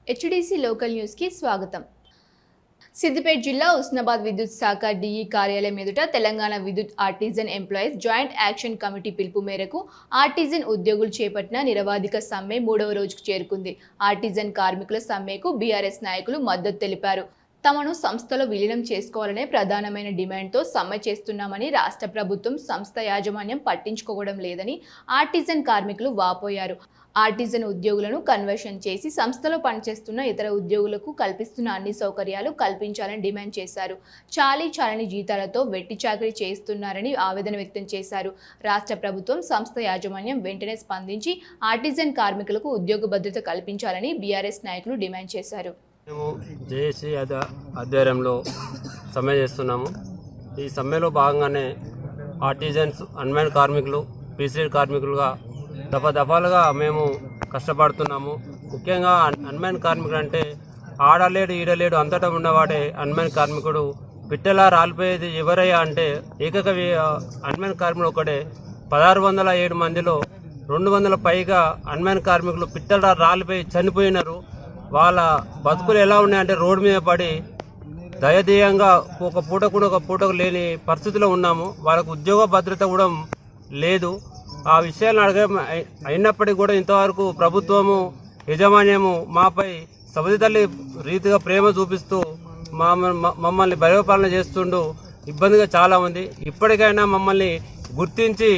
HDC local news కి స్వాగతం. సిద్దిపేట జిల్లా ఉస్నాబాద్ విద్యుత్ శాఖ డిఈ కార్యాలయం ఎదుట తెలంగాణ విద్యుత్ artisan employees joint action committee పిలుపు మేరకు ఆర్టిజన్ ఉద్యోగులు చేపట్టిన నిరవధిక సమ్మె 3వ రోజుకు చేరుకుంది. ఆర్టిజన్ కార్మికుల సమ్మెకు బీఆర్ఎస్ నాయకులు మద్దతు తెలిపారు. తమను సంస్థలో విలీనం చేసుకోవాలనే ప్రధానమైన డిమాండ్తో సమ్మె చేస్తున్నామని, రాష్ట్ర ప్రభుత్వం సంస్థ యాజమాన్యం పట్టించుకోవడం లేదని ఆర్టిజన్ కార్మికులు వాపోయారు. ఆర్టిజన్ ఉద్యోగులను కన్వర్షన్ చేసి సంస్థలో పనిచేస్తున్న ఇతర ఉద్యోగులకు కల్పిస్తున్న అన్ని సౌకర్యాలు కల్పించాలని డిమాండ్ చేశారు. చాలని జీతాలతో వెట్టి చాకరీ చేస్తున్నారని ఆవేదన వ్యక్తం చేశారు. రాష్ట్ర ప్రభుత్వం సంస్థ యాజమాన్యం వెంటనే స్పందించి ఆర్టిజన్ కార్మికులకు ఉద్యోగ భద్రత కల్పించాలని బీఆర్ఎస్ నాయకులు డిమాండ్ చేశారు. మేము జేఏసీ ఆధ్వర్యంలో సమ్మె చేస్తున్నాము. ఈ సమ్మెలో భాగంగానే ఆర్టిజన్స్, అన్మ్యాన్ కార్మికులు, పీసీడీ కార్మికులుగా దఫాలుగా మేము కష్టపడుతున్నాము. ముఖ్యంగా అన్మ్యాన్ కార్మికుడు అంటే ఆడలేడు ఈడలేడు అంతటా ఉన్నవాడే అన్మ్యాన్ కార్మికుడు. పిట్టలా రాలిపోయేది ఎవరయ్యా అంటే ఏకైక అన్మ్యాన్ కార్మికుడు ఒకటే. 1607 మందిలో 200 పైగా అన్మ్యాన్ కార్మికులు పిట్టలా రాలిపోయి చనిపోయినారు. వాళ్ళ బతుకులు ఎలా ఉన్నాయంటే రోడ్డు మీద పడి దయదీయంగా ఒక పూటకు లేని పరిస్థితిలో ఉన్నాము. వాళ్ళకు ఉద్యోగ భద్రత కూడా లేదు. ఆ విషయాలను అయినప్పటికీ కూడా ఇంతవరకు ప్రభుత్వము యాజమాన్యము మాపై సబితల్లి రీతిగా ప్రేమ చూపిస్తూ మమ్మల్ని పరిపాలన చేస్తుండు. ఇబ్బందిగా చాలా ఉంది. ఇప్పటికైనా మమ్మల్ని గుర్తించి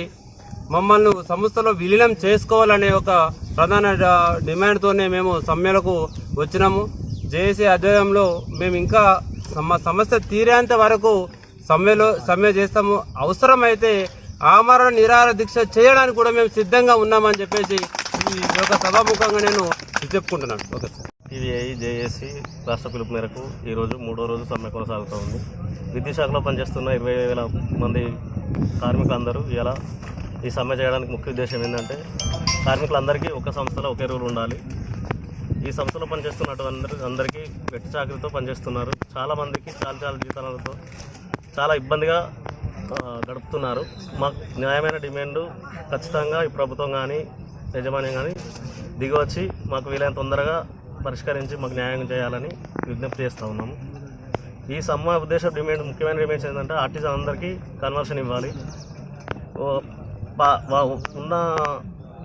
మమ్మల్ని సంస్థలో విలీనం చేసుకోవాలనే ఒక ప్రధాన డిమాండ్తోనే మేము సమ్మెలకు వచ్చినాము. జేఏసీ ఆధ్వర్యంలో మేము ఇంకా సమస్య తీరేంత వరకు సమ్మె చేస్తాము. అవసరమైతే ఆమరణ నిరాహార దీక్ష చేయడానికి కూడా మేము సిద్ధంగా ఉన్నామని చెప్పేసి ఈ యొక్క సభాముఖంగా నేను చెప్పుకుంటున్నాను. Okay sir. టీవీఐ జేఏసీ రాష్ట్ర పిలుపు మేరకు ఈరోజు 3వ రోజు సమ్మె కొనసాగుతూ ఉంది. విద్యుత్ శాఖలో పనిచేస్తున్న 20,000 మంది కార్మికులందరూ ఇలా ఈ సమ్మె చేయడానికి ముఖ్య ఉద్దేశం ఏంటంటే కార్మికులందరికీ ఒక సంస్థలో ఒకే రూల్ ఉండాలి. ఈ సంస్థలో పనిచేస్తున్నటువంటి అందరికీ వెట్టి చాకరీతో పనిచేస్తున్నారు. చాలామందికి చాలా జీతాలతో చాలా ఇబ్బందిగా గడుపుతున్నారు. మాకు న్యాయమైన డిమాండ్ ఖచ్చితంగా ఈ ప్రభుత్వం కానీ యజమాన్యం కానీ దిగివచ్చి మాకు వీలైన తొందరగా పరిష్కరించి మాకు న్యాయం చేయాలని విజ్ఞప్తి చేస్తూ ఉన్నాము. ఈ సమ్మె ఉద్దేశం ముఖ్యమైన డిమాండ్స్ ఏంటంటే ఆర్టిజన్ అందరికీ కన్వర్షన్ ఇవ్వాలి. ఉన్న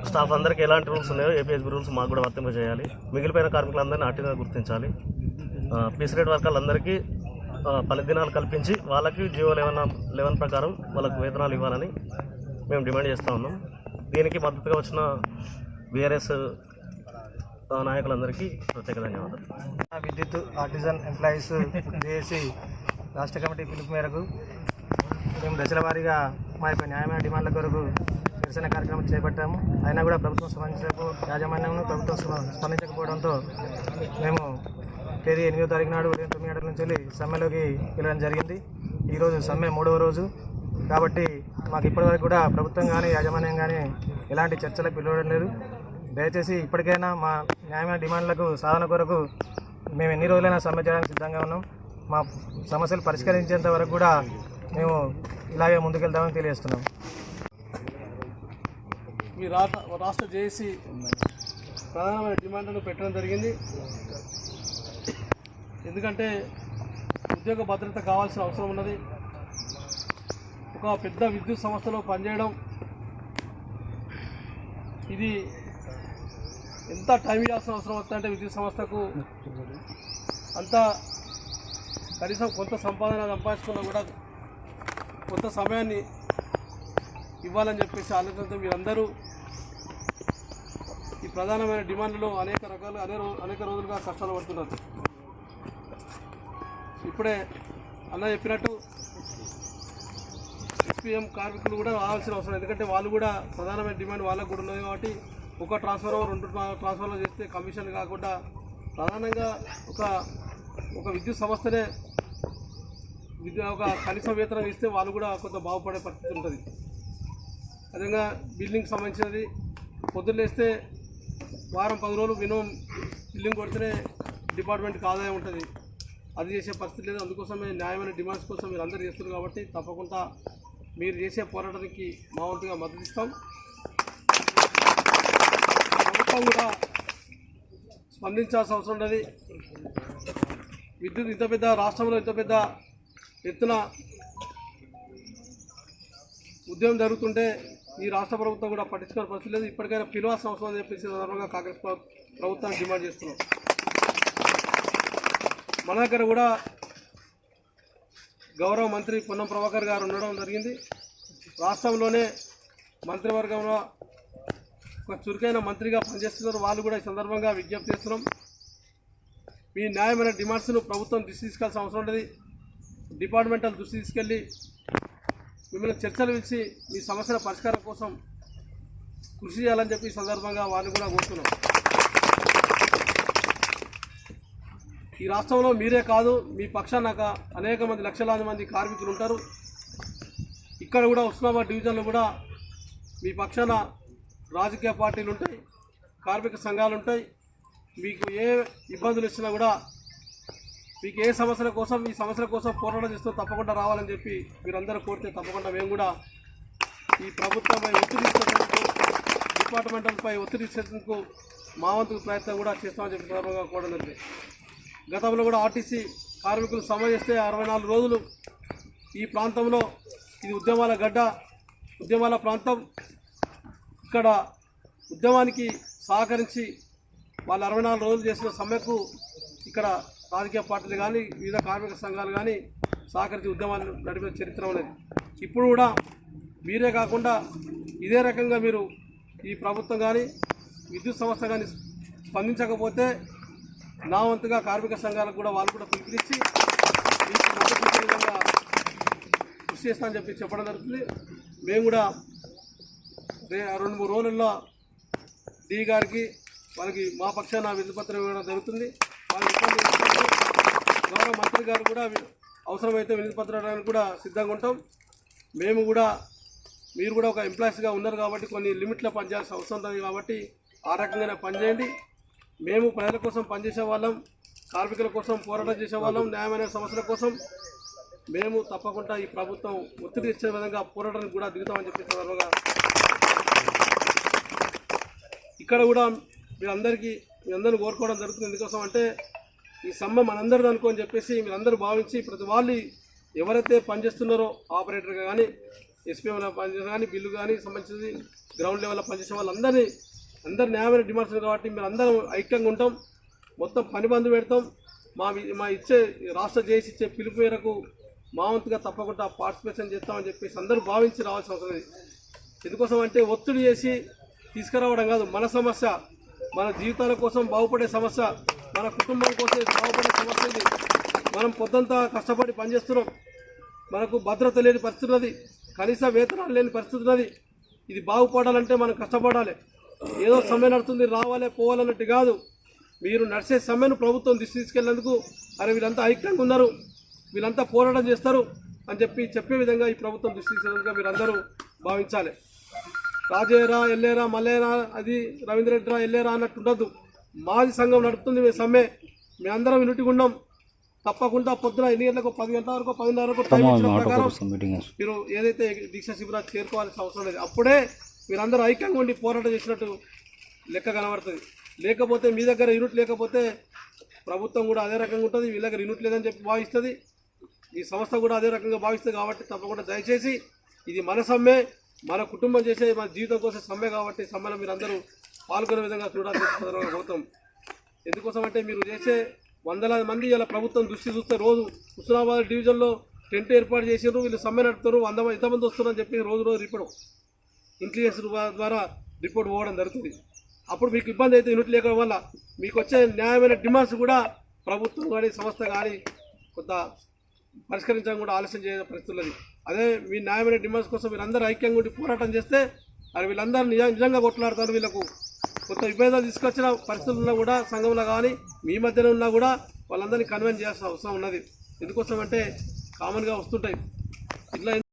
స్టాఫ్ అందరికీ ఎలాంటి రూల్స్ ఉన్నాయో ఏపీఎస్బీ రూల్స్ మాకు కూడా వర్తింపజేయాలి. మిగిలిపోయిన కార్మికులందరినీ ఆర్టిజన్ గుర్తించాలి. పీసీడీ వర్కర్లందరికీ 10 దినాలు కల్పించి వాళ్ళకి జీవో 11 ప్రకారం వాళ్ళకు వేతనాలు ఇవ్వాలని మేము డిమాండ్ చేస్తూ ఉన్నాం. దీనికి మద్దతుగా వచ్చిన బీఆర్ఎస్ నాయకులందరికీ ప్రత్యేక ధన్యవాదాలు. విద్యుత్ ఆర్టిజన్ ఎంప్లాయీస్ జేఏసీ రాష్ట్ర కమిటీ పిలుపు మేరకు మేము దశల వారీగా మా యొక్క న్యాయమైన డిమాండ్ల కొరకు నిరసన కార్యక్రమం చేపట్టాము. అయినా కూడా ప్రభుత్వం ప్రభుత్వం స్పందించకపోవడంతో మేము తేదీ 8వ తారీఖు నాడు ఉదయం 9 గంటల నుంచి సమ్మెలోకి వెళ్ళడం జరిగింది. ఈరోజు సమ్మె 3వ రోజు కాబట్టి మాకు ఇప్పటివరకు కూడా ప్రభుత్వం కానీ యాజమాన్యం కానీ ఎలాంటి చర్చలకు పిలవడం లేదు. దయచేసి ఇప్పటికైనా మా న్యాయమైన డిమాండ్లకు సాధన కొరకు మేము ఎన్ని రోజులైనా సమ్మె చేయడానికి సిద్ధంగా ఉన్నాం. మా సమస్యలు పరిష్కరించేంత వరకు కూడా మేము ఇలాగే ముందుకెళ్తామని తెలియజేస్తున్నాం. ఈ రాష్ట్ర జేఏసీ ప్రధానమైన డిమాండ్లను పెట్టడం జరిగింది. ఎందుకంటే ఉద్యోగ భద్రత కావాల్సిన అవసరం ఉన్నది. ఒక పెద్ద విద్యుత్ సంస్థలో పనిచేయడం ఇది ఎంత టైం ఇవ్వాల్సిన అవసరం వస్తుందంటే విద్యుత్ సంస్థకు అంత కనీసం కొంత సంపాదన సంపాదించుకున్నా కూడా కొంత సమయాన్ని ఇవ్వాలని చెప్పేసి ఆలోచనతో మీరందరూ ఈ ప్రధానమైన డిమాండ్లలో అనేక రోజులుగా కష్టాలు పడుతున్నారు. ఇప్పుడే అన్న చెప్పినట్టు ఎస్పీఎం కార్మికులు కూడా రావాల్సిన అవసరం, ఎందుకంటే వాళ్ళు కూడా ప్రధానమైన డిమాండ్ వాళ్ళకు కూడా ఉన్నది. కాబట్టి ఒక ట్రాన్స్ఫార్మర్ 2 ట్రాన్స్ఫార్మర్లు చేస్తే కమిషన్ కాకుండా ప్రధానంగా ఒక విద్యుత్ సంస్థనే ఒక కనీస వేతనం ఇస్తే వాళ్ళు కూడా కొంత బాగుపడే పరిస్థితి ఉంటుంది. అదేవిధంగా బిల్డింగ్ సంబంధించినది పొద్దున్నేస్తే వారం 10 రోజులు మినిమం బిల్డింగ్ కొడితేనే డిపార్ట్మెంట్కి ఆదాయం ఉంటుంది. అది చేసే పరిస్థితి లేదు. అందుకోసమే న్యాయమైన డిమాండ్స్ కోసం మీరు అందరూ చేస్తున్నారు కాబట్టి తప్పకుండా మీరు చేసే పోరాటానికి మా వంతుగా మద్దతు ఇస్తాం. ప్రభుత్వం కూడా స్పందించాల్సిన అవసరం ఉన్నది. విద్యుత్ ఇంత పెద్ద రాష్ట్రంలో ఇంత పెద్ద ఎత్తున ఉద్యమం జరుగుతుంటే ఈ రాష్ట్ర ప్రభుత్వం కూడా పట్టించుకోవాల్సిన పరిస్థితి లేదు. ఇప్పటికైనా పిలవాల్సిన అవసరం అని చెప్పేసి సందర్భంగా కాంగ్రెస్ ప్రభుత్వాన్ని డిమాండ్ చేస్తున్నాం. మన దగ్గర కూడా గౌరవ మంత్రి పొన్నం ప్రభాకర్ గారు ఉండడం జరిగింది. రాష్ట్రంలోనే మంత్రివర్గంలో ఒక చురుకైన మంత్రిగా పనిచేస్తున్నారు. వాళ్ళు కూడా ఈ సందర్భంగా విజ్ఞప్తి చేస్తున్నాం. మీ న్యాయమైన డిమాండ్స్ను ప్రభుత్వం దృష్టి తీసుకోవాల్సిన అవసరం ఉంటుంది. డిపార్ట్మెంటల్ దృష్టి తీసుకెళ్ళి మిమ్మల్ని చర్చలు పిలిచి మీ సమస్యల పరిష్కారం కోసం కృషి చేయాలని చెప్పి ఈ సందర్భంగా వాళ్ళు కూడా కోరుతున్నాం. ఈ రాష్ట్రంలో మీరే కాదు, మీ పక్షాన అనేక మంది లక్షలాది మంది కార్మికులు ఉంటారు. ఇక్కడ కూడా ఉస్మానాబాద్ డివిజన్లో కూడా మీ పక్షాన రాజకీయ పార్టీలు ఉంటాయి, కార్మిక సంఘాలు ఉంటాయి. మీకు ఏ ఇబ్బందులు ఇచ్చినా కూడా, మీకు ఏ సమస్యల కోసం ఈ సమస్యల కోసం పోరాటం చేస్తూ తప్పకుండా రావాలని చెప్పి మీరందరూ కోరితే తప్పకుండా మేము కూడా ఈ ప్రభుత్వంపై ఒత్తిడి ఇచ్చేందుకు, డిపార్ట్మెంటల్పై ఒత్తిడి ఇచ్చేందుకు మా వంతు ప్రయత్నం కూడా చేస్తామని చెప్పి సందర్భంగా కోరడం జరిగింది. గతంలో కూడా ఆర్టీసీ కార్మికులు సమ్మె చేస్తే 64 రోజులు ఈ ప్రాంతంలో, ఇది ఉద్యమాల గడ్డ, ఉద్యమాల ప్రాంతం, ఇక్కడ ఉద్యమానికి సహకరించి వాళ్ళు 64 రోజులు చేసిన సమ్మెకు ఇక్కడ రాజకీయ పార్టీలు కానీ వివిధ కార్మిక సంఘాలు కానీ సహకరించి ఉద్యమాన్ని నడిపిన చరిత్ర ఉన్నది. ఇప్పుడు కూడా మీరే కాకుండా ఇదే రకంగా మీరు ఈ ప్రభుత్వం కానీ విద్యుత్ సంస్థ కానీ స్పందించకపోతే నా వంతుగా కార్మిక సంఘాలకు కూడా వాళ్ళు కూడా పిలుపునిచ్చి మీకు మద్దతు ఇచ్చే విధంగా కృషి చేస్తామని చెప్పి చెప్పడం జరుగుతుంది. మేము కూడా 2-3 రోజుల్లో డి గారికి వాళ్ళకి మా పక్షాన వినతిపత్రం ఇవ్వడం జరుగుతుంది. వాళ్ళకి గౌరవ మంత్రి గారు కూడా అవసరమైతే వినతిపత్రానికి కూడా సిద్ధంగా ఉంటాం. మేము కూడా, మీరు కూడా ఒక ఎంప్లాయీస్గా ఉన్నారు కాబట్టి కొన్ని లిమిట్లో పనిచేయాల్సిన అవసరం ఉంటుంది కాబట్టి ఆ రకంగానే పనిచేయండి. మేము ప్రజల కోసం పనిచేసే వాళ్ళం, కార్మికుల కోసం పోరాటం చేసే వాళ్ళం, న్యాయమైన సమస్యల కోసం మేము తప్పకుండా ఈ ప్రభుత్వం ఒత్తిడి ఇచ్చే విధంగా పోరాటానికి కూడా దిగుతామని చెప్పి సందర్భంగా ఇక్కడ కూడా మీ అందరినీ కోరుకోవడం జరుగుతుంది. ఎందుకోసం అంటే ఈ సమ్మె మనందరిది అనుకోని చెప్పేసి మీరందరూ భావించి ప్రతి వాళ్ళు ఎవరైతే పనిచేస్తున్నారో ఆపరేటర్గా కానీ, ఎస్పీఎం పనిచేసిన కానీ, బిల్లు కానీ సంబంధించి గ్రౌండ్ లెవెల్లో పనిచేసే వాళ్ళందరి న్యాయమైన డిమాండ్స్ కాబట్టి మీరు అందరం ఐక్యంగా ఉంటాం. మొత్తం పని బంద్ పెడతాం. మా ఇచ్చే రాష్ట్ర జేఏసీ ఇచ్చే పిలుపు మేరకు మా వంతుగా తప్పకుండా పార్టిసిపేషన్ చేస్తామని చెప్పేసి అందరూ భావించి రావాల్సిన అవసరం ఉంది. ఎందుకోసం అంటే ఒత్తిడి చేసి తీసుకురావడం కాదు, మన సమస్య, మన జీవితాల కోసం బాగుపడే సమస్య, మన కుటుంబం కోసం బాగుపడే సమస్య ఇది. మనం పొద్దంతా కష్టపడి పనిచేస్తున్నాం, మనకు భద్రత లేని పరిస్థితి ఉన్నది, కనీస వేతనాలు లేని పరిస్థితి ఉన్నది. ఇది బాగుపడాలంటే మనం కష్టపడాలి. ఏదో సమ్మె నడుతుంది రావాలి పోవాలన్నట్టు కాదు. మీరు నడిచే సమ్మెను ప్రభుత్వం దృష్టి తీసుకెళ్లేందుకు అరే వీళ్ళంతా ఐక్యంగా ఉన్నారు, వీళ్ళంతా పోరాటం చేస్తారు అని చెప్పే విధంగా ఈ ప్రభుత్వం దృష్టి తీసుకెళ్ళేందుకు మీరందరూ భావించాలి. రాజేరా ఎల్లేరా మల్లేరా అది రవీంద్ర రెడ్డిరా ఎల్లేరా అన్నట్టు ఉండద్దు. మాది సంఘం నడుపుతుంది మీ సమ్మె, మేము అందరం వినుటిగుండం. తప్పకుండా పొద్దున 8 గంటలకు 10 గంటల వరకు 10:30 వరకు టైం ఇచ్చిన ప్రకారం మీరు ఏదైతే దీక్ష శిబిరాలు చేరుకోవాల్సిన అవసరం లేదు. అప్పుడే మీరందరూ ఐక్యంగా ఉండి పోరాటం చేసినట్టు లెక్క కనబడుతుంది. లేకపోతే మీ దగ్గర యూనిట్ లేకపోతే ప్రభుత్వం కూడా అదే రకంగా ఉంటుంది, వీళ్ళ దగ్గర యూనిట్ లేదని చెప్పి భావిస్తుంది, ఈ సంస్థ కూడా అదే రకంగా భావిస్తుంది. కాబట్టి తప్పకుండా దయచేసి ఇది మన సమ్మె, మన కుటుంబం చేసే మన జీవితం కోసం సమ్మె కాబట్టి సమ్మెలో మీరు అందరూ పాల్గొనే విధంగా చూడాలని కోరుతాం. ఎందుకోసం అంటే మీరు చేసే వందలాది మంది ఇలా ప్రభుత్వం దృష్టి చూస్తే రోజు హుస్నాబాద్ డివిజన్లో టెంట్ ఏర్పాటు చేసారు, వీళ్ళు సమ్మె నడుపుతారు, 100 ఎంతమంది వస్తున్నారని చెప్పి రోజు రిపోర్ట్ ఇంటెలిజెన్స్ ద్వారా రిపోర్ట్ పోవడం జరుగుతుంది. అప్పుడు మీకు ఇబ్బంది అయితే యూనిట్ లేక వల్ల మీకు వచ్చే న్యాయమైన డిమాండ్స్ కూడా ప్రభుత్వం కానీ సంస్థ కానీ కొంత పరిష్కరించడం కూడా ఆలస్యం చేసే పరిస్థితున్నది. అదే మీ న్యాయమైన డిమాండ్స్ కోసం వీళ్ళందరూ ఐక్యంగా ఉండి పోరాటం చేస్తే అది వీళ్ళందరూ నిజంగా కొట్లాడతారు. వీళ్ళకు కొత్త విభేదాలు తీసుకొచ్చిన పరిస్థితుల్లో కూడా సంఘంలో కానీ మీ మధ్యలో ఉన్నా కూడా వాళ్ళందరినీ కన్విన్స్ చేయాల్సిన అవసరం ఉన్నది. ఎందుకోసం అంటే కామన్గా వస్తుంటాయి ఇట్లా